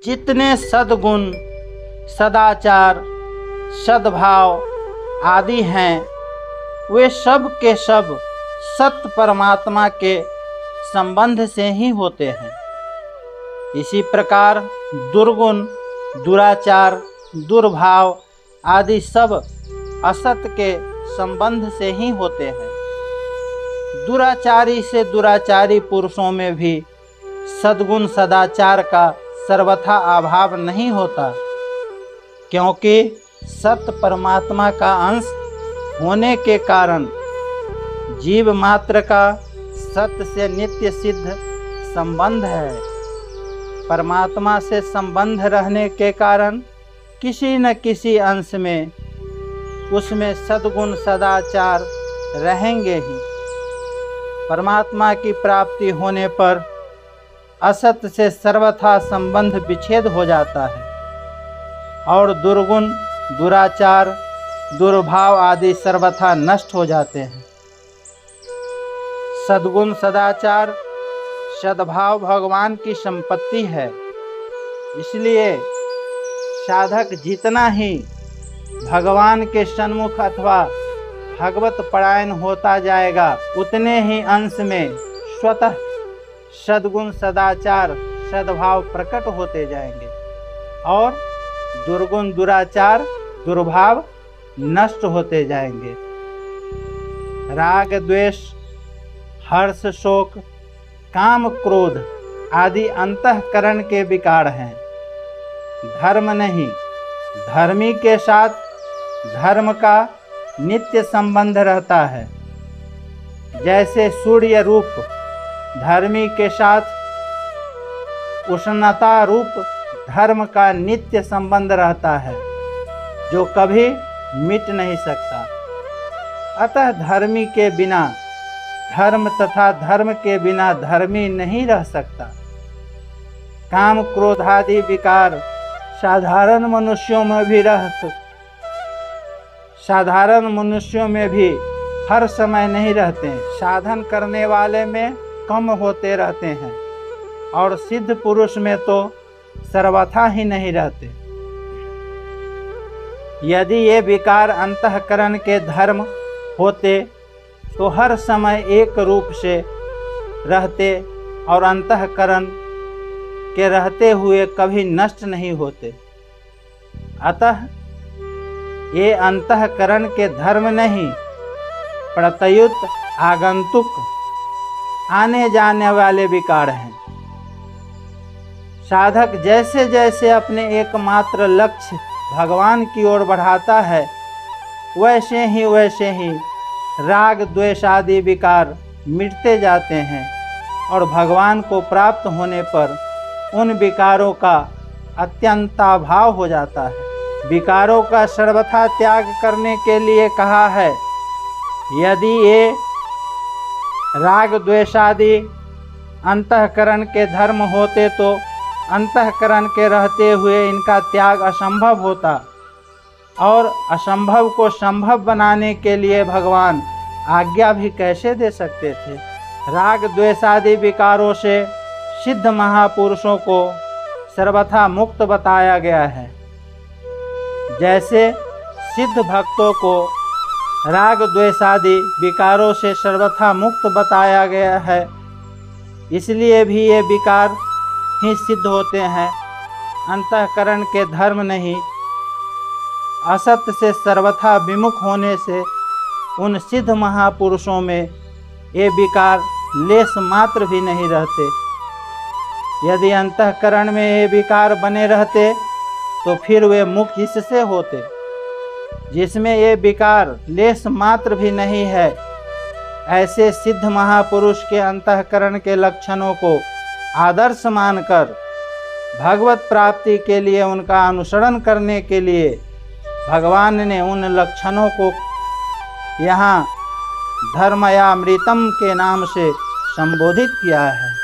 जितने सद्गुण, सदाचार, सद्भाव आदि हैं, वे सब के सब सत्य परमात्मा के संबंध से ही होते हैं। इसी प्रकार दुर्गुण, दुराचार, दुर्भाव आदि सब असत के संबंध से ही होते हैं। दुराचारी से दुराचारी पुरुषों में भी सद्गुण सदाचार का सर्वथा अभाव नहीं होता, क्योंकि सत्य परमात्मा का अंश होने के कारण जीव मात्र का सत्य से नित्य सिद्ध संबंध है। परमात्मा से संबंध रहने के कारण किसी न किसी अंश में उसमें सद्गुण सदाचार रहेंगे ही। परमात्मा की प्राप्ति होने पर असत से सर्वथा संबंध विच्छेद हो जाता है और दुर्गुण, दुराचार, दुर्भाव आदि सर्वथा नष्ट हो जाते हैं। सद्गुण, सदाचार, सद्भाव भगवान की संपत्ति है। इसलिए साधक जितना ही भगवान के सन्मुख अथवा भगवत परायण होता जाएगा, उतने ही अंश में स्वतः सद्गुण, सदाचार, सद्भाव प्रकट होते जाएंगे और दुर्गुण, दुराचार, दुर्भाव नष्ट होते जाएंगे। राग, द्वेष, हर्ष, शोक, काम, क्रोध आदि अंतःकरण के विकार हैं, धर्म नहीं। धर्मी के साथ धर्म का नित्य संबंध रहता है। जैसे सूर्य रूप धर्मी के साथ उष्णता रूप धर्म का नित्य संबंध रहता है, जो कभी मिट नहीं सकता। अतः धर्मी के बिना धर्म तथा धर्म के बिना धर्मी नहीं रह सकता। काम, क्रोध आदि विकार साधारण मनुष्यों में भी हर समय नहीं रहते, साधन करने वाले में कम होते रहते हैं और सिद्ध पुरुष में तो सर्वथा ही नहीं रहते। यदि ये विकार अंतःकरण के धर्म होते तो हर समय एक रूप से रहते और अंतःकरण के रहते हुए कभी नष्ट नहीं होते। अतः ये अंतःकरण के धर्म नहीं, प्रत्युत आगंतुक आने जाने वाले विकार हैं। साधक जैसे जैसे अपने एकमात्र लक्ष्य भगवान की ओर बढ़ाता है, वैसे ही राग, द्वेष आदि विकार मिटते जाते हैं और भगवान को प्राप्त होने पर उन विकारों का अत्यंताभाव हो जाता है। विकारों का सर्वथा त्याग करने के लिए कहा है। यदि ये राग, द्वेष आदि अंतःकरण के धर्म होते तो अंतःकरण के रहते हुए इनका त्याग असंभव होता और असंभव को संभव बनाने के लिए भगवान आज्ञा भी कैसे दे सकते थे। राग, द्वेष आदि विकारों से सिद्ध महापुरुषों को सर्वथा मुक्त बताया गया है। जैसे सिद्ध भक्तों को राग, द्वेष आदि विकारों से सर्वथा मुक्त बताया गया है, इसलिए भी ये विकार ही सिद्ध होते हैं, अंतःकरण के धर्म नहीं। असत्य से सर्वथा विमुख होने से उन सिद्ध महापुरुषों में ये विकार लेश मात्र भी नहीं रहते। यदि अंतःकरण में ये विकार बने रहते तो फिर वे मुक्त इससे होते जिसमें ये विकार लेश मात्र भी नहीं है। ऐसे सिद्ध महापुरुष के अंतःकरण के लक्षणों को आदर्श मानकर भगवत प्राप्ति के लिए उनका अनुसरण करने के लिए भगवान ने उन लक्षणों को यहाँ धर्मयामृतम के नाम से संबोधित किया है।